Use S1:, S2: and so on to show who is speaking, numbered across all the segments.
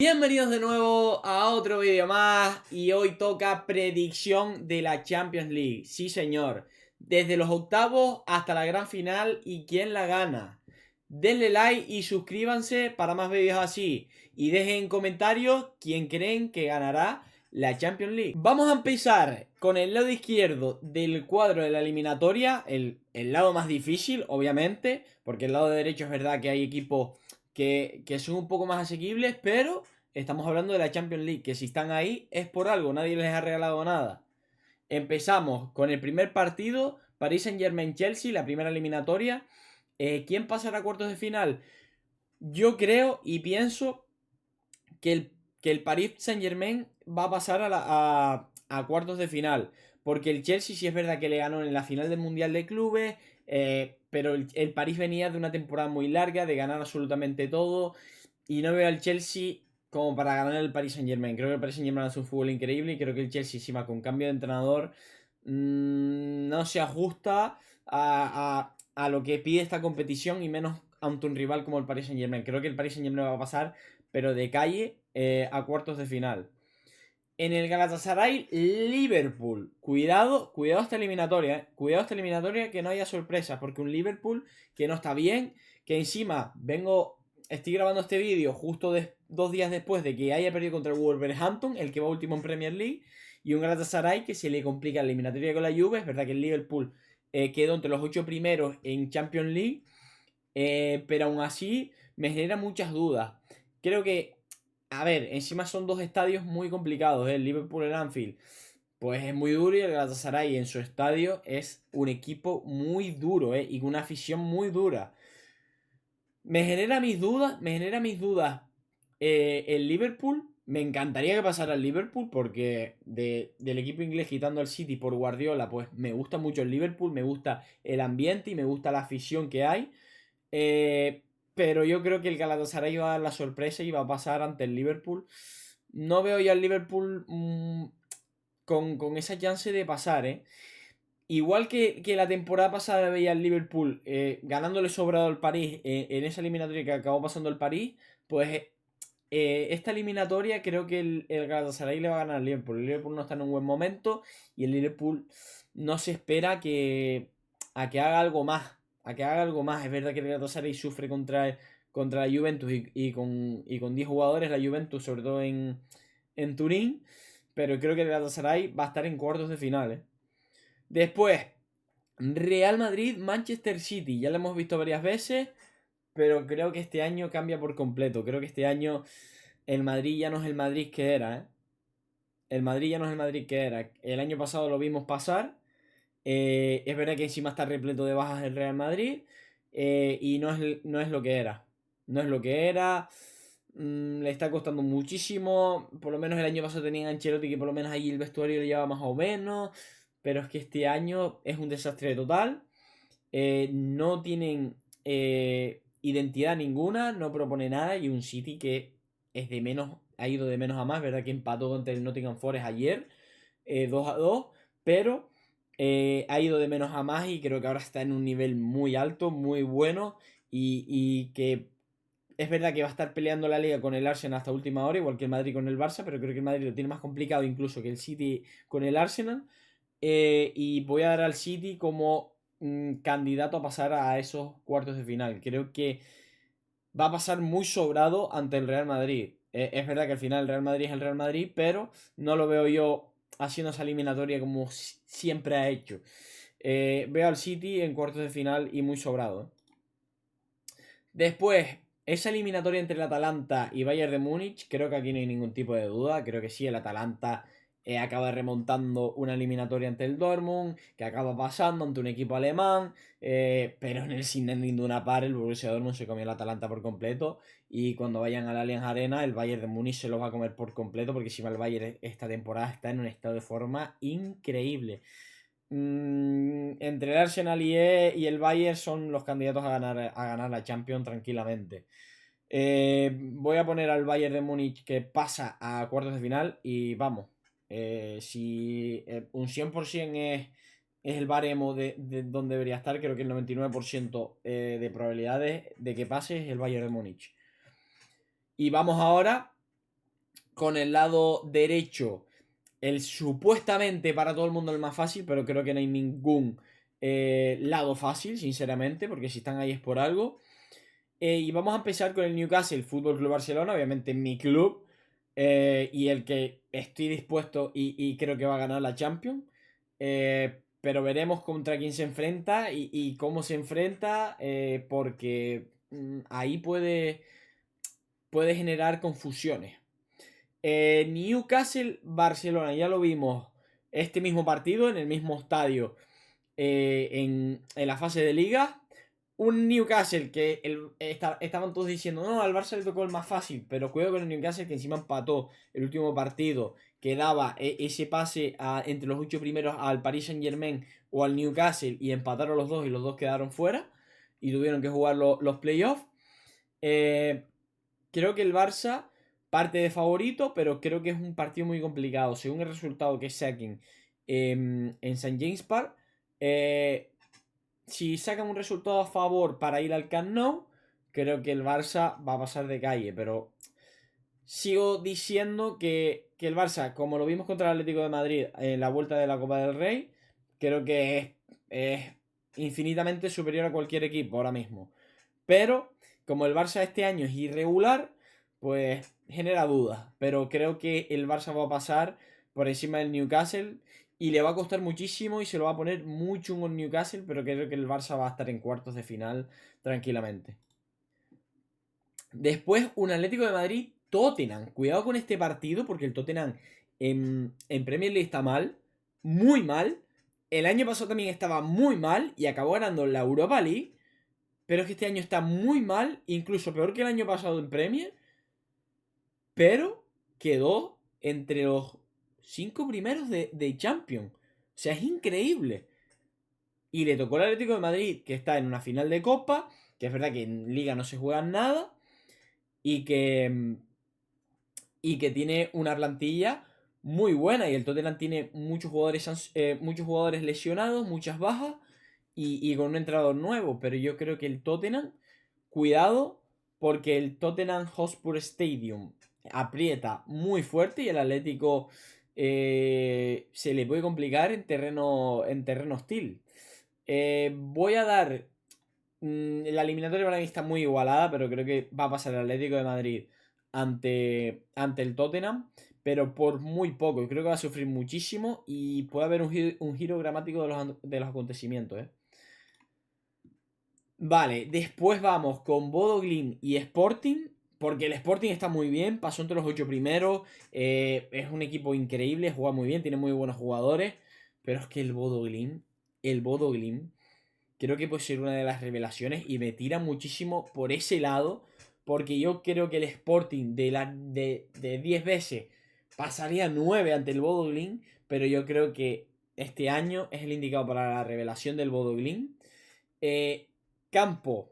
S1: Bienvenidos de nuevo a otro vídeo más y hoy toca predicción de la Champions League. Sí señor, desde los octavos hasta la gran final y quién la gana. Denle like y suscríbanse para más vídeos así y dejen en comentarios quién creen que ganará la Champions League. Vamos a empezar con el lado izquierdo del cuadro de la eliminatoria, el lado más difícil obviamente, porque el lado derecho es verdad que hay equipos que son un poco más asequibles, pero estamos hablando de la Champions League, que si están ahí es por algo, nadie les ha regalado nada. Empezamos con el primer partido, Paris Saint-Germain-Chelsea, la primera eliminatoria. ¿Quién pasará a cuartos de final? Yo creo y pienso que el Paris Saint-Germain va a pasar a cuartos de final. Porque el Chelsea sí es verdad que le ganó en la final del Mundial de Clubes, pero el París venía de una temporada muy larga, de ganar absolutamente todo. Y no veo al Chelsea como para ganar el Paris Saint-Germain. Creo que el Paris Saint-Germain hace un fútbol increíble y creo que el Chelsea, encima con cambio de entrenador, no se ajusta a lo que pide esta competición y menos ante un rival como el Paris Saint-Germain. Creo que el Paris Saint-Germain va a pasar, pero de calle, a cuartos de final. En el Galatasaray, Liverpool. Cuidado esta eliminatoria, Cuidado esta eliminatoria, que no haya sorpresas, porque un Liverpool que no está bien, que encima estoy grabando este vídeo justo 2 días después de que haya perdido contra el Wolverhampton, el que va último en Premier League, y un Galatasaray que se le complica la eliminatoria con la Juve. Es verdad que el Liverpool quedó entre los 8 primeros en Champions League, pero aún así me genera muchas dudas. Creo que, a ver, encima son dos estadios muy complicados, el Liverpool en Anfield pues es muy duro, y el Galatasaray en su estadio es un equipo muy duro, y con una afición muy dura. Me genera mis dudas el Liverpool. Me encantaría que pasara el Liverpool porque del equipo inglés, quitando al City por Guardiola, pues me gusta mucho el Liverpool, me gusta el ambiente y me gusta la afición que hay. Pero yo creo que el Galatasaray va a dar la sorpresa y va a pasar ante el Liverpool. No veo ya al Liverpool con esa chance de pasar, ¿eh? Igual que la temporada pasada veía al Liverpool ganándole sobrado al París en esa eliminatoria que acabó pasando el París, pues esta eliminatoria creo que el Galatasaray le va a ganar al Liverpool. El Liverpool no está en un buen momento y el Liverpool no se espera a que haga algo más. A que haga algo más. Es verdad que el Galatasaray sufre contra la Juventus y con 10 jugadores, la Juventus, sobre todo en Turín. Pero creo que el Galatasaray va a estar en cuartos de final, ¿eh? Después, Real Madrid, Manchester City. Ya lo hemos visto varias veces, pero creo que este año cambia por completo. Creo que este año el Madrid ya no es el Madrid que era, ¿eh? El Madrid ya no es el Madrid que era. El año pasado lo vimos pasar. Es verdad que encima está repleto de bajas el Real Madrid. Y no es lo que era. No es lo que era. Le está costando muchísimo. Por lo menos el año pasado tenían a Ancelotti, que por lo menos ahí el vestuario le lleva más o menos. Pero es que este año es un desastre total. No tienen identidad ninguna, no propone nada, y un City que es de menos, ha ido de menos a más, ¿verdad? Que empató contra el Nottingham Forest ayer, 2-2, pero ha ido de menos a más y creo que ahora está en un nivel muy alto, muy bueno, y que es verdad que va a estar peleando la liga con el Arsenal hasta última hora, igual que el Madrid con el Barça, pero creo que el Madrid lo tiene más complicado incluso que el City con el Arsenal. Y voy a dar al City como candidato a pasar a esos cuartos de final. Creo que va a pasar muy sobrado ante el Real Madrid. Es verdad que al final el Real Madrid es el Real Madrid, pero no lo veo yo haciendo esa eliminatoria como siempre ha hecho. Veo al City en cuartos de final y muy sobrado, ¿eh? Después, esa eliminatoria entre el Atalanta y Bayern de Múnich, creo que aquí no hay ningún tipo de duda. Creo que sí, el Atalanta acaba remontando una eliminatoria ante el Dortmund, que acaba pasando ante un equipo alemán, pero en el sin ninguna par el Borussia Dortmund se comió el Atalanta por completo, y cuando vayan al Allianz Arena el Bayern de Múnich se los va a comer por completo, porque encima el Bayern esta temporada está en un estado de forma increíble. Entre el Arsenal y el Bayern son los candidatos a ganar la Champions tranquilamente. Voy a poner al Bayern de Múnich que pasa a cuartos de final y vamos. Si un 100% es el baremo de donde debería estar, creo que el 99% de probabilidades de que pase es el Bayern de Múnich. Y vamos ahora con el lado derecho, el supuestamente para todo el mundo el más fácil, pero creo que no hay ningún lado fácil, sinceramente, porque si están ahí es por algo. Y vamos a empezar con el Newcastle Fútbol Club Barcelona, obviamente mi club, y el que estoy dispuesto y creo que va a ganar la Champions. Pero veremos contra quién se enfrenta y cómo se enfrenta, porque ahí puede generar confusiones. Newcastle-Barcelona, ya lo vimos este mismo partido en el mismo estadio, en la fase de liga. Un Newcastle que estaban todos diciendo, no, al Barça le tocó el más fácil, pero cuidado con el Newcastle que encima empató el último partido, que daba ese pase entre los 8 primeros al Paris Saint-Germain o al Newcastle, y empataron los dos y los dos quedaron fuera y tuvieron que jugar los playoffs. Creo que el Barça parte de favorito, pero creo que es un partido muy complicado. Según el resultado que saquen en St. James Park, si sacan un resultado a favor para ir al Camp Nou, creo que el Barça va a pasar de calle. Pero sigo diciendo que el Barça, como lo vimos contra el Atlético de Madrid en la vuelta de la Copa del Rey, creo que es infinitamente superior a cualquier equipo ahora mismo. Pero como el Barça este año es irregular, pues genera dudas. Pero creo que el Barça va a pasar por encima del Newcastle y le va a costar muchísimo y se lo va a poner muy chungo el Newcastle, pero creo que el Barça va a estar en cuartos de final tranquilamente. Después, un Atlético de Madrid, Tottenham. Cuidado con este partido porque el Tottenham en Premier League está mal, muy mal. El año pasado también estaba muy mal y acabó ganando la Europa League. Pero es que este año está muy mal, incluso peor que el año pasado en Premier. Pero quedó entre los 5 primeros de Champions. O sea, es increíble. Y le tocó al Atlético de Madrid, que está en una final de Copa, que es verdad que en Liga no se juega nada, y que tiene una plantilla muy buena. Y el Tottenham tiene muchos jugadores lesionados, muchas bajas, y con un entrenador nuevo. Pero yo creo que el Tottenham, cuidado, porque el Tottenham Hotspur Stadium aprieta muy fuerte y el Atlético se le puede complicar en terreno hostil. Voy a dar. La eliminatoria para mí está muy igualada, pero creo que va a pasar el Atlético de Madrid ante el Tottenham, pero por muy poco. Creo que va a sufrir muchísimo y puede haber un giro dramático de los acontecimientos. Vale, después vamos con Bodo Glimt y Sporting, porque el Sporting está muy bien, pasó entre los 8 primeros, es un equipo increíble, juega muy bien, tiene muy buenos jugadores, pero es que el Bodo Glimt creo que puede ser una de las revelaciones y me tira muchísimo por ese lado, porque yo creo que el Sporting de 10 veces pasaría 9 ante el Bodo Glimt, pero yo creo que este año es el indicado para la revelación del Bodo Glimt. Campo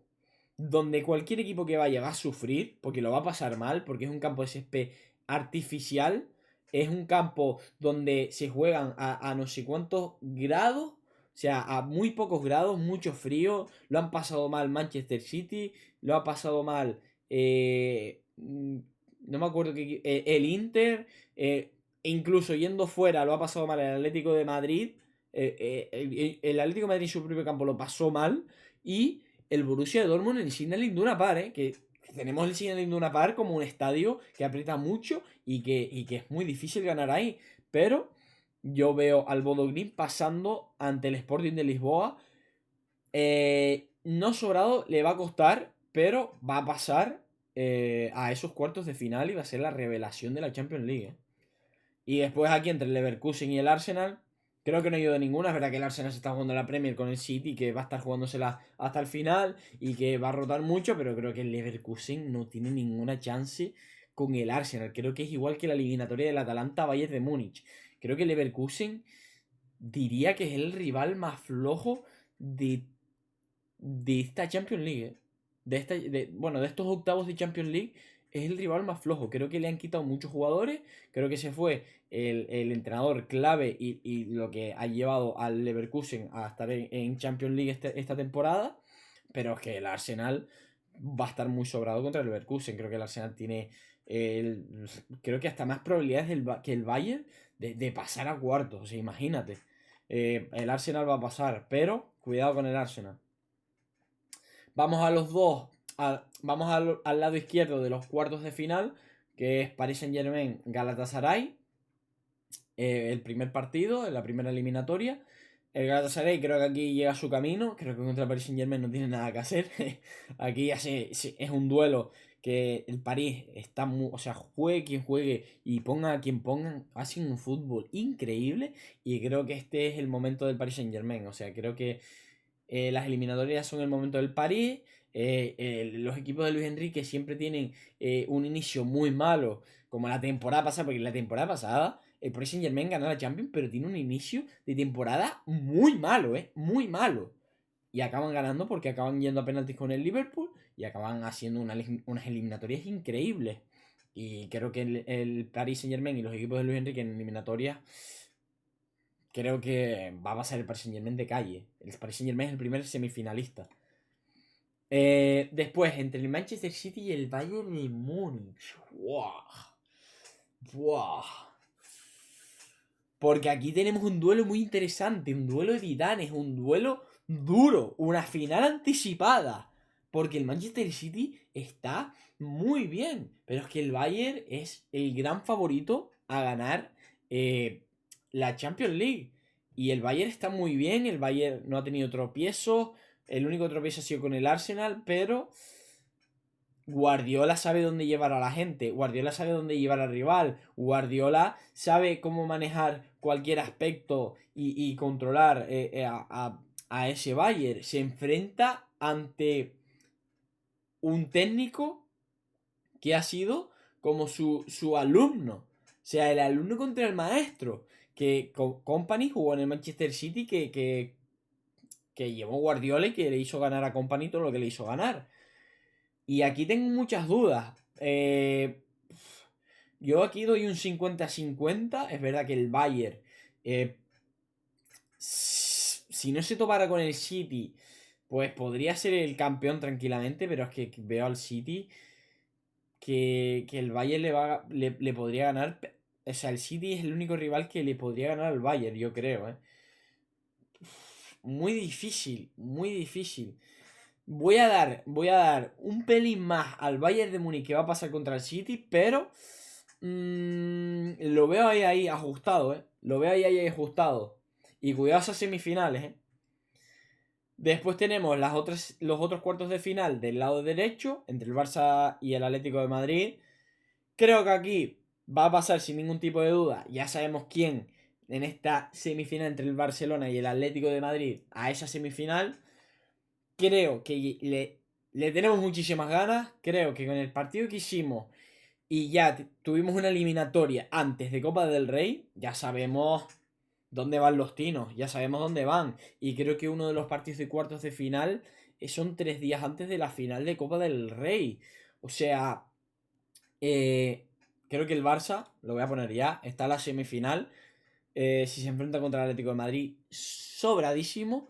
S1: donde cualquier equipo que vaya va a sufrir, porque lo va a pasar mal, porque es un campo de césped artificial, es un campo donde se juegan a no sé cuántos grados, o sea, a muy pocos grados, mucho frío, lo han pasado mal Manchester City, lo ha pasado mal, no me acuerdo el Inter, e incluso yendo fuera lo ha pasado mal el Atlético de Madrid, el Atlético de Madrid en su propio campo lo pasó mal, y el Borussia Dortmund en Signal Iduna Park, que tenemos el Signal Iduna Park como un estadio que aprieta mucho y que es muy difícil ganar ahí. Pero yo veo al Bodo Glimt pasando ante el Sporting de Lisboa. No sobrado, le va a costar, pero va a pasar a esos cuartos de final y va a ser la revelación de la Champions League. Y después aquí entre el Leverkusen y el Arsenal, creo que no he ido de ninguna. Es verdad que el Arsenal se está jugando la Premier con el City, que va a estar jugándosela hasta el final y que va a rotar mucho, pero creo que el Leverkusen no tiene ninguna chance con el Arsenal. Creo que es igual que la eliminatoria del Atalanta-Bayern de Múnich. Creo que el Leverkusen diría que es el rival más flojo de esta Champions League. De estos octavos de Champions League es el rival más flojo. Creo que le han quitado muchos jugadores. Creo que se fue el entrenador clave y lo que ha llevado al Leverkusen a estar en Champions League esta temporada. Pero es que el Arsenal va a estar muy sobrado contra el Leverkusen. Creo que el Arsenal tiene creo que hasta más probabilidades que el Bayern de pasar a cuartos. O sea, imagínate. El Arsenal va a pasar, pero cuidado con el Arsenal. Vamos a los dos. Vamos al lado izquierdo de los cuartos de final, que es Paris Saint-Germain Galatasaray. El primer partido, en la primera eliminatoria. El Galatasaray creo que aquí llega a su camino. Creo que contra el Paris Saint-Germain no tiene nada que hacer. Aquí ya es un duelo que el París está muy... O sea, juegue quien juegue y ponga a quien pongan. Hacen un fútbol increíble. Y creo que este es el momento del Paris Saint-Germain. O sea, creo que las eliminatorias son el momento del París. Los equipos de Luis Enrique siempre tienen un inicio muy malo, como la temporada pasada, porque la temporada pasada el Paris Saint Germain ganó la Champions, pero tiene un inicio de temporada muy malo, muy malo. Y acaban ganando porque acaban yendo a penaltis con el Liverpool y acaban haciendo unas eliminatorias increíbles. Y creo que el Paris Saint Germain y los equipos de Luis Enrique en eliminatorias, creo que va a pasar el Paris Saint Germain de calle. El Paris Saint Germain es el primer semifinalista. Después, entre el Manchester City y el Bayern de Múnich. ¡Buah! ¡Buah! Porque aquí tenemos un duelo muy interesante, un duelo de titanes, un duelo duro, una final anticipada. Porque el Manchester City está muy bien, pero es que el Bayern es el gran favorito a ganar la Champions League. Y el Bayern está muy bien, el Bayern no ha tenido tropiezo, el único tropiezo ha sido con el Arsenal, pero Guardiola sabe dónde llevar a la gente, Guardiola sabe dónde llevar al rival, Guardiola sabe cómo manejar cualquier aspecto y controlar a ese Bayern. Se enfrenta ante un técnico que ha sido como su alumno. O sea, el alumno contra el maestro. Que Company jugó en el Manchester City que llevó Guardiola y que le hizo ganar a Company todo lo que le hizo ganar. Y aquí tengo muchas dudas. Yo aquí doy un 50-50. Es verdad que el Bayern, si no se topara con el City, pues podría ser el campeón tranquilamente, pero es que veo al City que el Bayern le podría ganar. O sea, el City es el único rival que le podría ganar al Bayern, yo creo, ¿eh? Muy difícil, muy difícil. Voy a dar un pelín más al Bayern de Múnich que va a pasar contra el City, pero lo veo ahí ajustado, ¿eh? Lo veo ahí ajustado. Y cuidado esas semifinales, ¿eh? Después tenemos los otros cuartos de final del lado derecho, entre el Barça y el Atlético de Madrid. Creo que aquí va a pasar sin ningún tipo de duda. Ya sabemos quién en esta semifinal entre el Barcelona y el Atlético de Madrid a esa semifinal. Creo que le tenemos muchísimas ganas. Creo que con el partido que hicimos y ya tuvimos una eliminatoria antes de Copa del Rey, ya sabemos dónde van los tinos, ya sabemos dónde van. Y creo que uno de los partidos de cuartos de final son 3 días antes de la final de Copa del Rey. O sea, creo que el Barça, lo voy a poner ya, está en la semifinal. Si se enfrenta contra el Atlético de Madrid, sobradísimo.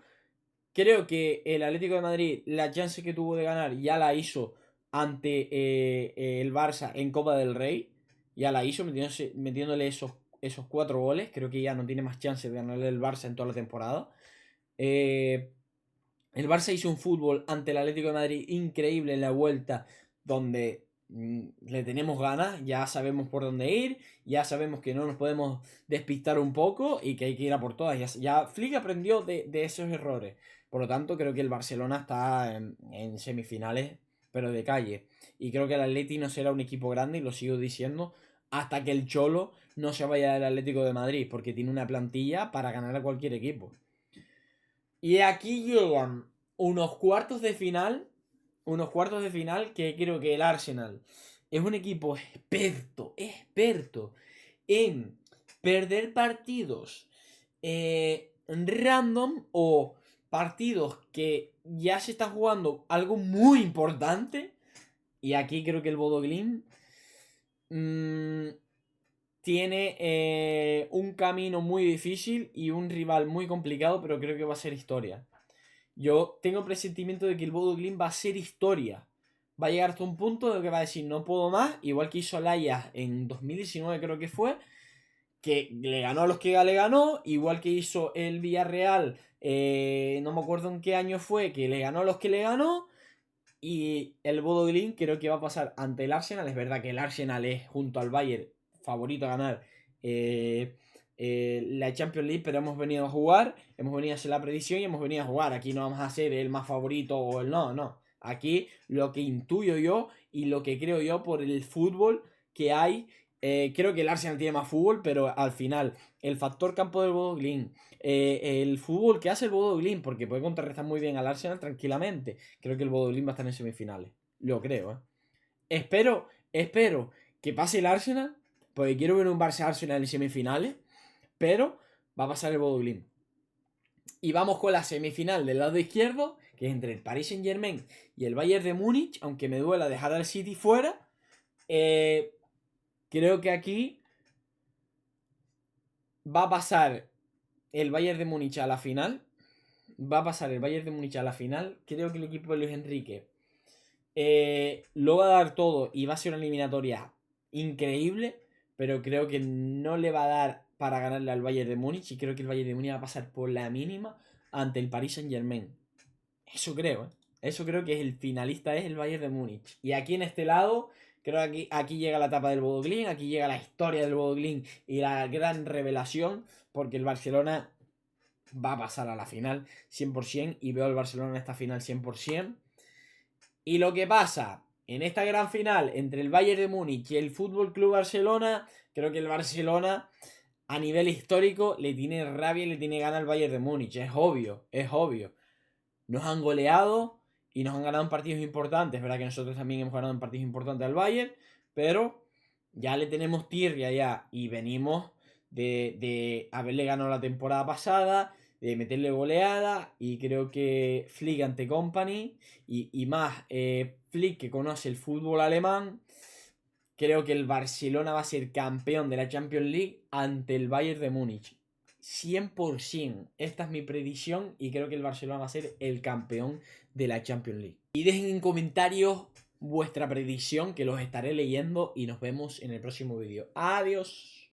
S1: Creo que el Atlético de Madrid, la chance que tuvo de ganar, ya la hizo ante el Barça en Copa del Rey. Ya la hizo, metiéndole esos 4 goles. Creo que ya no tiene más chance de ganarle el Barça en toda la temporada. Eh, el Barça hizo un fútbol ante el Atlético de Madrid increíble en la vuelta, donde le tenemos ganas, ya sabemos por dónde ir, ya sabemos que no nos podemos despistar un poco y que hay que ir a por todas. Ya Flick aprendió de esos errores. Por lo tanto, creo que el Barcelona está en semifinales, pero de calle. Y creo que el Atleti no será un equipo grande, y lo sigo diciendo, hasta que el Cholo no se vaya del Atlético de Madrid, porque tiene una plantilla para ganar a cualquier equipo. Y aquí llegan unos cuartos de final. Unos cuartos de final que creo que el Arsenal es un equipo experto en perder partidos random o partidos que ya se está jugando algo muy importante. Y aquí creo que el Bodo Glimt tiene un camino muy difícil y un rival muy complicado, pero creo que va a ser historia. Yo tengo presentimiento de que el Bodo Glimt va a ser historia. va a llegar hasta un punto de que va a decir no puedo más, igual que hizo el Ajax en 2019 creo que fue, que le ganó a los que le ganó, igual que hizo el Villarreal, no me acuerdo en qué año fue, que le ganó a los que le ganó, y el Bodo Glimt creo que va a pasar ante el Arsenal. Es verdad que el Arsenal es, junto al Bayern, favorito a ganar la Champions League, pero hemos venido a jugar, hemos venido a hacer la predicción y hemos venido a jugar. Aquí no vamos a hacer el más favorito o el no. Aquí lo que intuyo yo y lo que creo yo por el fútbol que hay. Creo que el Arsenal tiene más fútbol, pero al final el factor campo del Bodo Glimt, el fútbol que hace el Bodo Glimt, porque puede contrarrestar muy bien al Arsenal tranquilamente. Creo que el Bodo Glimt va a estar en semifinales. Lo creo, ¿eh? Espero que pase el Arsenal, porque quiero ver un Barça-Arsenal en semifinales, pero va a pasar el Bodo Glimt. Y vamos con la semifinal del lado izquierdo, que es entre el Paris Saint-Germain y el Bayern de Múnich, aunque me duela dejar al City fuera. Creo que aquí va a pasar el Bayern de Múnich a la final. Va a pasar el Bayern de Múnich a la final. Creo que el equipo de Luis Enrique lo va a dar todo y va a ser una eliminatoria increíble, pero creo que no le va a dar para ganarle al Bayern de Múnich y creo que el Bayern de Múnich va a pasar por la mínima ante el Paris Saint-Germain. Eso creo, ¿eh? Eso creo que es el finalista, es el Bayern de Múnich. Y aquí en este lado, creo que aquí llega la etapa del Bodo Glimt, aquí llega la historia del Bodo Glimt y la gran revelación, porque el Barcelona va a pasar a la final 100% y veo al Barcelona en esta final 100%. Y lo que pasa en esta gran final entre el Bayern de Múnich y el Fútbol Club Barcelona, creo que el Barcelona a nivel histórico le tiene rabia y le tiene ganas al Bayern de Múnich. Es obvio, es obvio. Nos han goleado y nos han ganado en partidos importantes. Es verdad que nosotros también hemos ganado en partidos importantes al Bayern, pero ya le tenemos tirria ya y venimos de haberle ganado la temporada pasada, de meterle goleada y creo que Flick ante Company y más Flick que conoce el fútbol alemán, creo que el Barcelona va a ser campeón de la Champions League ante el Bayern de Múnich. 100%. Esta es mi predicción y creo que el Barcelona va a ser el campeón de la Champions League. Y dejen en comentarios vuestra predicción que los estaré leyendo y nos vemos en el próximo vídeo. Adiós.